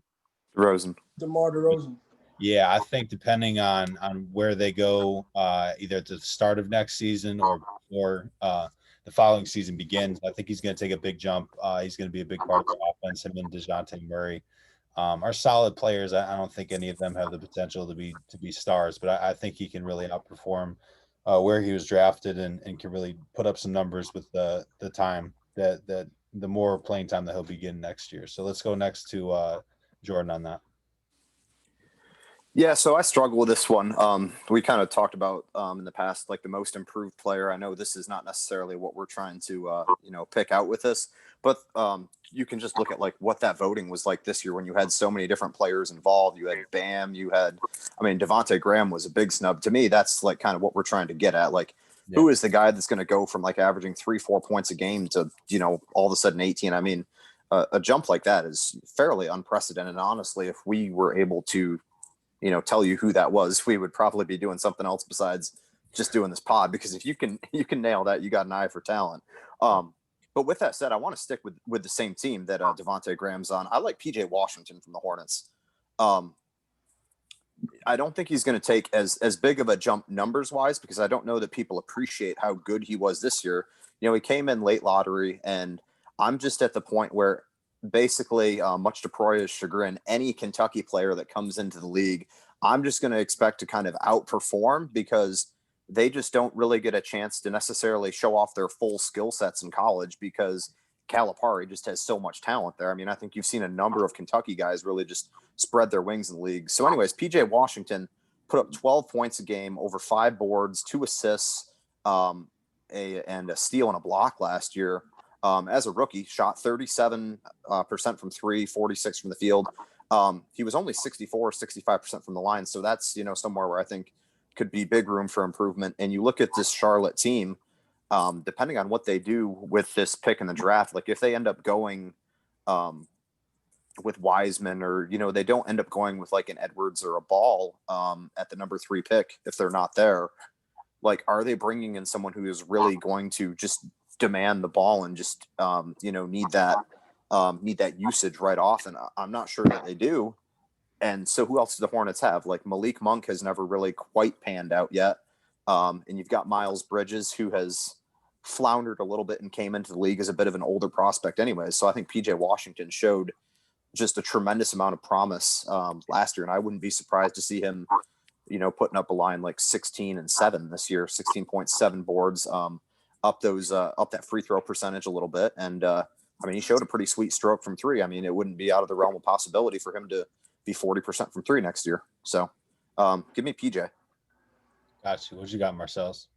DeMar DeRozan. Yeah, I think depending on where they go, either at the start of next season or before the following season begins, I think he's going to take a big jump. He's going to be a big part of the offense, him and DeJounte Murray. are solid players. I don't think any of them have the potential to be stars, but I think he can really outperform where he was drafted and can really put up some numbers with the time that the more playing time that he'll be getting next year. So let's go next to Jordan on that. Yeah, so I struggle with this one. We kind of talked about in the past, like the most improved player. I know this is not necessarily what we're trying to, pick out with this, but you can just look at like what that voting was like this year when you had so many different players involved. You had Bam, Devontae Graham was a big snub. To me, that's like kind of what we're trying to get at. Like, who is the guy that's going to go from like averaging 3-4 points a game to, all of a sudden 18? I mean, a jump like that is fairly unprecedented. And honestly, if we were able to, tell you who that was, we would probably be doing something else besides just doing this pod, because if you can nail that, you got an eye for talent. But with that said, I want to stick with the same team that Devontae Graham's on. I like PJ Washington from the Hornets. I don't think he's going to take as big of a jump numbers wise, because I don't know that people appreciate how good he was this year. He came in late lottery, and I'm just at the point where basically, much to Proya's chagrin, any Kentucky player that comes into the league, I'm just going to expect to kind of outperform, because they just don't really get a chance to necessarily show off their full skill sets in college, because Calipari just has so much talent there. I mean, I think you've seen a number of Kentucky guys really just spread their wings in the league. So anyways, PJ Washington put up 12 points a game, over 5 boards, 2 assists, and a steal and a block last year. As a rookie, shot 37% from 3, 46 from the field. He was only 65% from the line. So that's, somewhere where I think could be big room for improvement. And you look at this Charlotte team, depending on what they do with this pick in the draft, like if they end up going with Wiseman, or, they don't end up going with like an Edwards or a Ball at the number 3 pick, if they're not there, like, are they bringing in someone who is really going to just demand the ball and just need that usage right off? And I'm not sure that they do. And so who else do the Hornets have? Like Malik Monk has never really quite panned out yet. And you've got Miles Bridges, who has floundered a little bit and came into the league as a bit of an older prospect anyway. So I think PJ Washington showed just a tremendous amount of promise last year. And I wouldn't be surprised to see him, putting up a line like 16 and 7 this year, 16.7 boards, up that free throw percentage a little bit. And he showed a pretty sweet stroke from 3. I mean, it wouldn't be out of the realm of possibility for him to be 40% from 3 next year. So give me PJ. Got you. What you got, Marcellus?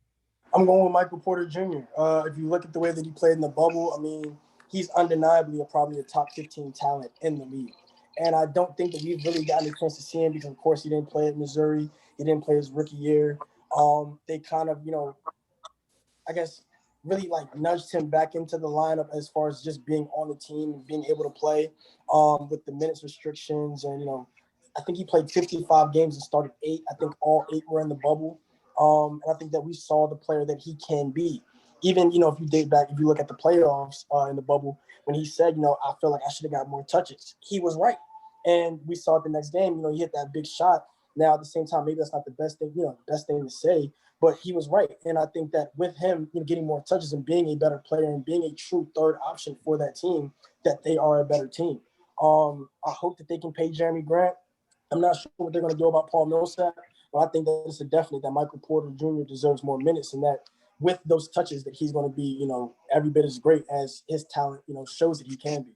I'm going with Michael Porter Jr. If you look at the way that he played in the bubble, I mean, he's undeniably probably a top 15 talent in the league. And I don't think that we've really gotten a chance to see him, because, of course, he didn't play at Missouri. He didn't play his rookie year. They kind of, I guess, really like nudged him back into the lineup as far as just being on the team and being able to play with the minutes restrictions. And, I think he played 55 games and started 8. I think all 8 were in the bubble. And I think that we saw the player that he can be. Even, if you date back, if you look at the playoffs in the bubble, when he said, I feel like I should have got more touches, he was right. And we saw it the next game, he hit that big shot. Now, at the same time, maybe that's not the best thing, to say, but he was right. And I think that with him, getting more touches and being a better player and being a true third option for that team, that they are a better team. I hope that they can pay Jeremy Grant. I'm not sure what they're going to do about Paul Millsap, but I think that it's a definite that Michael Porter Jr. deserves more minutes, and that with those touches that he's going to be, every bit as great as his talent, shows that he can be.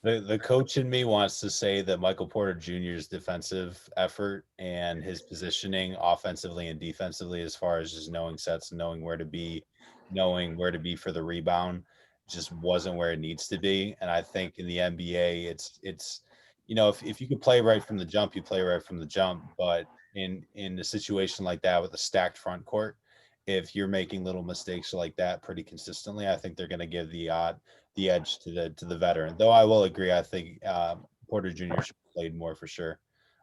The coach in me wants to say that Michael Porter Jr.'s defensive effort and his positioning offensively and defensively, as far as just knowing sets, knowing where to be for the rebound, just wasn't where it needs to be. And I think in the NBA, it's if you can play right from the jump, you play right from the jump. But in a situation like that with a stacked front court, if you're making little mistakes like that pretty consistently, I think they're going to give the edge to the veteran. Though I will agree, I think Porter Jr. should have played more for sure.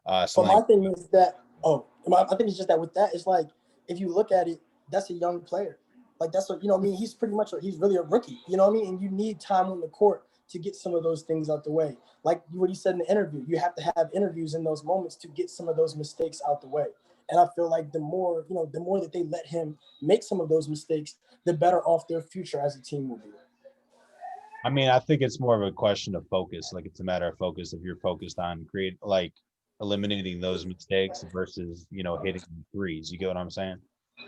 But my thing is that I think it's just that with that, it's like if you look at it, that's a young player. Like that's what he's pretty much he's really a rookie. And you need time on the court to get some of those things out the way. Like what he said in the interview, you have to have interviews in those moments to get some of those mistakes out the way. And I feel like the more that they let him make some of those mistakes, the better off their future as a team will be. I mean, I think it's more of a question of focus. Like it's a matter of focus. If you're focused on eliminating those mistakes versus hitting threes, you get what I'm saying?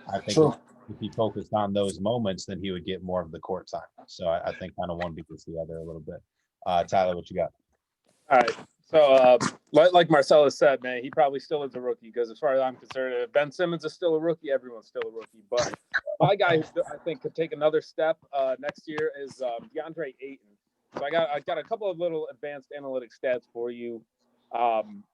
I think True. if he focused on those moments, then he would get more of the court time. So I think kind of one beats the other a little bit. Tyler, what you got? All right. So, like Marcellus said, man, he probably still is a rookie because, as far as I'm concerned, if Ben Simmons is still a rookie, everyone's still a rookie. But my guy, who I think could take another step next year is DeAndre Ayton. So I got a couple of little advanced analytic stats for you.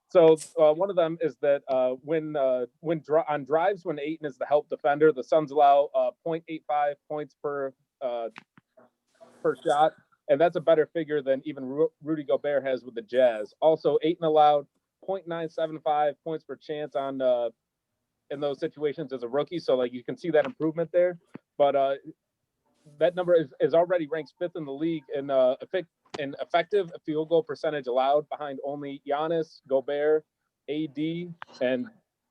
So one of them is that on drives when Ayton is the help defender, the Suns allow 0.85 points per shot. And that's a better figure than even Rudy Gobert has with the Jazz. Also, Ayton allowed 0.975 points per chance on in those situations as a rookie. So, you can see that improvement there. But that number is already ranks 5th in the league in effective field goal percentage allowed, behind only Giannis, Gobert, AD, and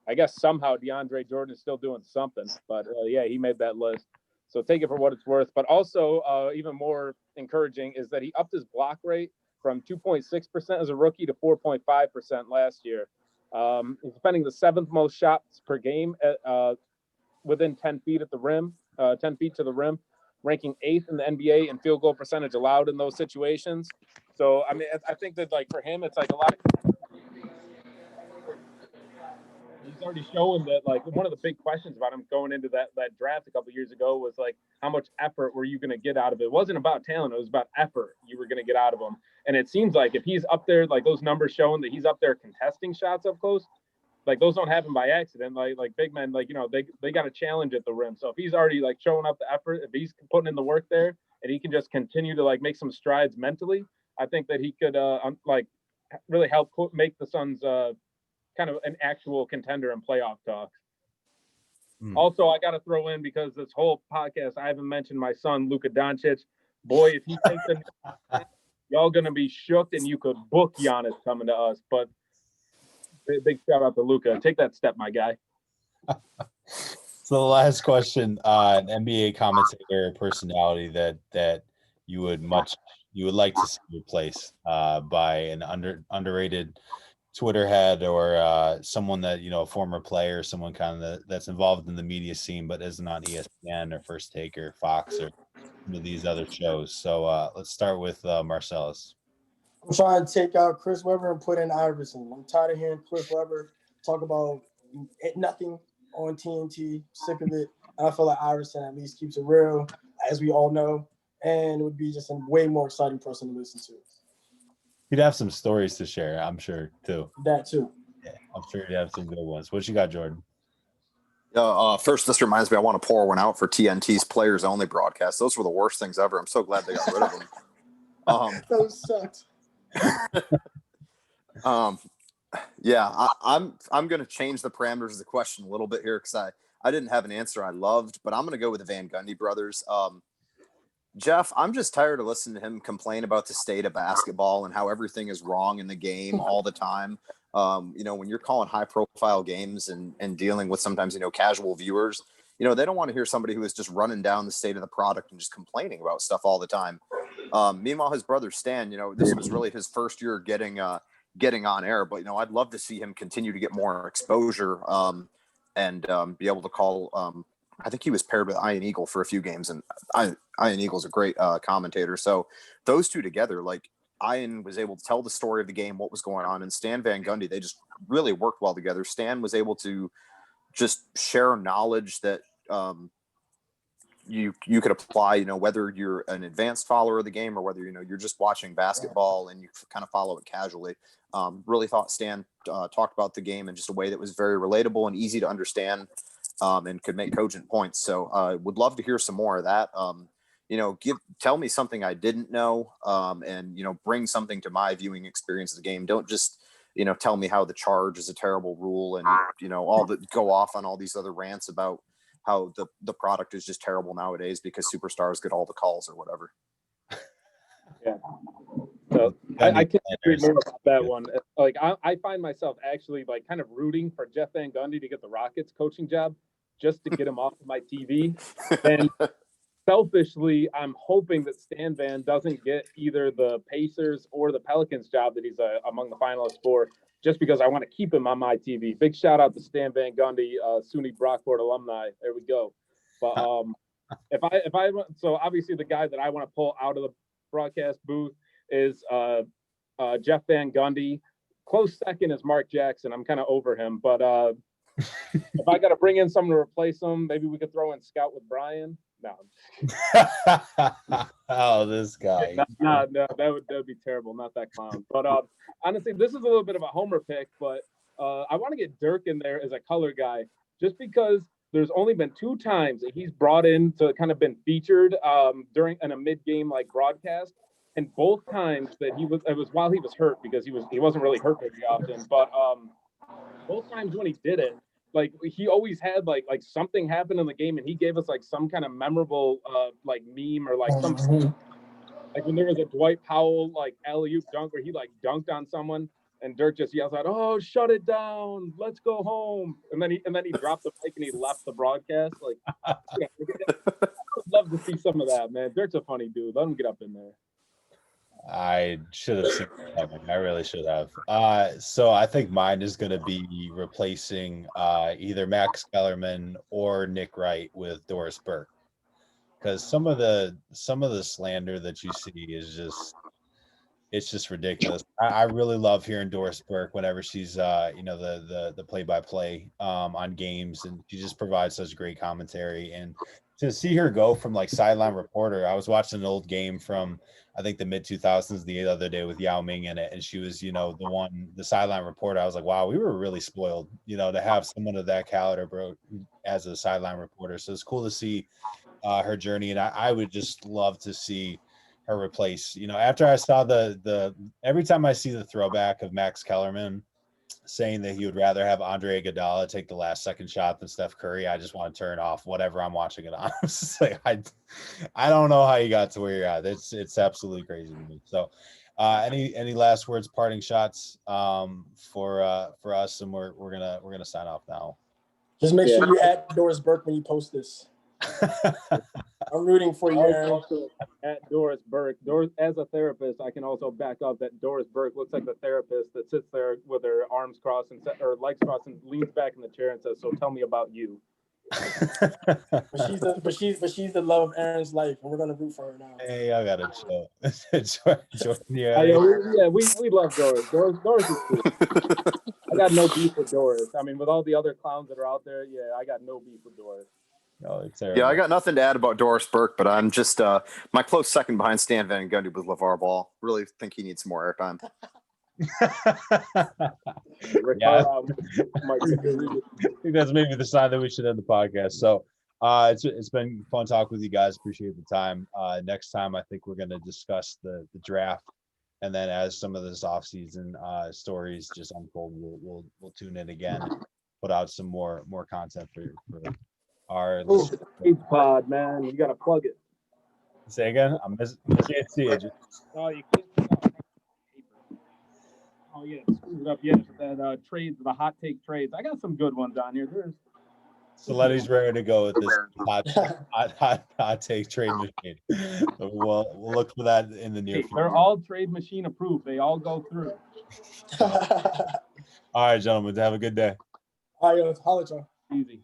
I guess somehow DeAndre Jordan is still doing something. But, yeah, he made that list. So take it for what it's worth. But also, even more encouraging is that he upped his block rate from 2.6% as a rookie to 4.5% last year. He's spending the 7th most shots per game within 10 feet at the rim, 10 feet to the rim, ranking 8th in the NBA in field goal percentage allowed in those situations. So, I mean, I think that, for him, it's a lot of he's already shown that, one of the big questions about him going into that draft a couple of years ago was how much effort were you going to get out of it? It wasn't about talent, it was about effort you were going to get out of him. And it seems like if he's up there, those numbers showing that he's up there contesting shots up close, those don't happen by accident. Like big men, they got a challenge at the rim. So if he's already showing up the effort, if he's putting in the work there, and he can just continue to make some strides mentally, I think that he could really help make the Suns kind of an actual contender in playoff talks. Also, I got to throw in, because this whole podcast, I haven't mentioned my son, Luka Doncic. Boy, if he takes y'all going to be shook, and you could book Giannis coming to us. But big shout out to Luka. Take that step, my guy. So the last question, an NBA commentator personality that you would like to see replaced by an underrated Twitter head, or someone that a former player, someone kind of that's involved in the media scene but isn't on ESPN or First Take or Fox or these other shows. So let's start with Marcellus. I'm trying to take out Chris Webber and put in Iverson. I'm tired of hearing Chris Webber talk about nothing on TNT. Sick of it. I feel like Iverson at least keeps it real, as we all know, and it would be just a way more exciting person to listen to. He'd have some stories to share, I'm sure, too. That too. Yeah, I'm sure he'd have some good ones. What you got, Jordan? First, this reminds me, I want to pour one out for TNT's Players Only broadcast. Those were the worst things ever. I'm so glad they got rid of them. Those sucked. Yeah, I'm going to change the parameters of the question a little bit here, because I didn't have an answer I loved, but I'm going to go with the Van Gundy brothers. Jeff, I'm just tired of listening to him complain about the state of basketball and how everything is wrong in the game all the time. When you're calling high profile games and dealing with sometimes, casual viewers, they don't want to hear somebody who is just running down the state of the product and just complaining about stuff all the time. Meanwhile, his brother Stan, this was really his first year getting on air, but I'd love to see him continue to get more exposure and be able to call. I think he was paired with Ian Eagle for a few games, and Ian Eagle's a great commentator. So those two together, Ian was able to tell the story of the game, what was going on, and Stan Van Gundy, they just really worked well together. Stan was able to just share knowledge that you could apply, whether you're an advanced follower of the game or whether, you're just watching basketball and you kind of follow it casually. Really thought Stan talked about the game in just a way that was very relatable and easy to understand, and could make cogent points. So would love to hear some more of that. Tell me something I didn't know, and, bring something to my viewing experience of the game. Don't just, tell me how the charge is a terrible rule and, go off on all these other rants about how the product is just terrible nowadays because superstars get all the calls or whatever. Yeah. So I can't agree more about that one. I find myself actually kind of rooting for Jeff Van Gundy to get the Rockets coaching job just to get him off of my TV. And selfishly, I'm hoping that Stan Van doesn't get either the Pacers or the Pelicans job that he's among the finalists for, just because I want to keep him on my TV. Big shout out to Stan Van Gundy, SUNY Brockport alumni. There we go. But so obviously the guy that I want to pull out of the broadcast booth is Jeff Van Gundy. Close second is Mark Jackson. I'm kind of over him, but if I got to bring in someone to replace him, maybe we could throw in Scout with Brian. No. Oh, this guy. No, that would be terrible. Not that clown. But honestly, this is a little bit of a homer pick, but I want to get Dirk in there as a color guy, just because there's only been 2 times that he's brought in to kind of been featured during a mid-game like broadcast, and both times that it was while he was hurt, because he wasn't really hurt very often, but both times when he did it, like he always had like something happened in the game, and he gave us like some kind of memorable like meme or like something. Like when there was a Dwight Powell like alley-oop dunk where he like dunked on someone, and Dirk just yells out, "Oh, shut it down! Let's go home!" And then he dropped the mic and he left the broadcast. Like, yeah, I would love to see some of that, man. Dirk's a funny dude. Let him get up in there. I should have seen it coming. I really should have. So I think mine is going to be replacing either Max Kellerman or Nick Wright with Doris Burke, because some of the slander that you see is just ridiculous. I really love hearing Doris Burke whenever she's the play-by-play on games, and she just provides such great commentary. And to see her go from like sideline reporter, I was watching an old game from I think the mid 2000s the other day with Yao Ming in it, and she was the sideline reporter. I was like, wow, we were really spoiled, to have someone of that caliber, bro, as a sideline reporter. So it's cool to see her journey, and I would just love to see her replace. After I saw the every time I see the throwback of Max Kellerman saying that he would rather have Andre Iguodala take the last second shot than Steph Curry, I just want to turn off whatever I'm watching it on. It's just like, I don't know how you got to where you're at. It's absolutely crazy to me. So any last words, parting shots for us, and we're gonna sign off now. Just make sure you add Doris Burke when you post this. I'm rooting for you, Aaron. At Doris Burke. As a therapist, I can also back up that Doris Burke looks like the therapist that sits there with her arms crossed or legs crossed and leans back in the chair and says, "So tell me about you." but she's the love of Aaron's life, and we're gonna root for her now. Hey, I gotta chill. We love Doris. Doris is cool. I got no beef with Doris. I mean, with all the other clowns that are out there, I got no beef with Doris. No, it's terrible. Yeah, I got nothing to add about Doris Burke, but I'm just my close second behind Stan Van Gundy was LeVar Ball. Really think he needs some more airtime. Yeah. I think that's maybe the sign that we should end the podcast. So it's been fun talking with you guys. Appreciate the time. Next time, I think we're going to discuss the draft, and then as some of this offseason stories just unfold, we'll tune in again, put out some more content for our pod, man. You got to plug it. Say again? I can't see it. Oh, you can't. Oh, yeah. Screwed it up. Yeah, that trades, the hot take trades. I got some good ones on here. Solenne's ready to go with this hot take trade machine. We'll look for that in the near future. They're all trade machine approved. They all go through. All right, gentlemen. Have a good day. All right, holla at y'all. Easy.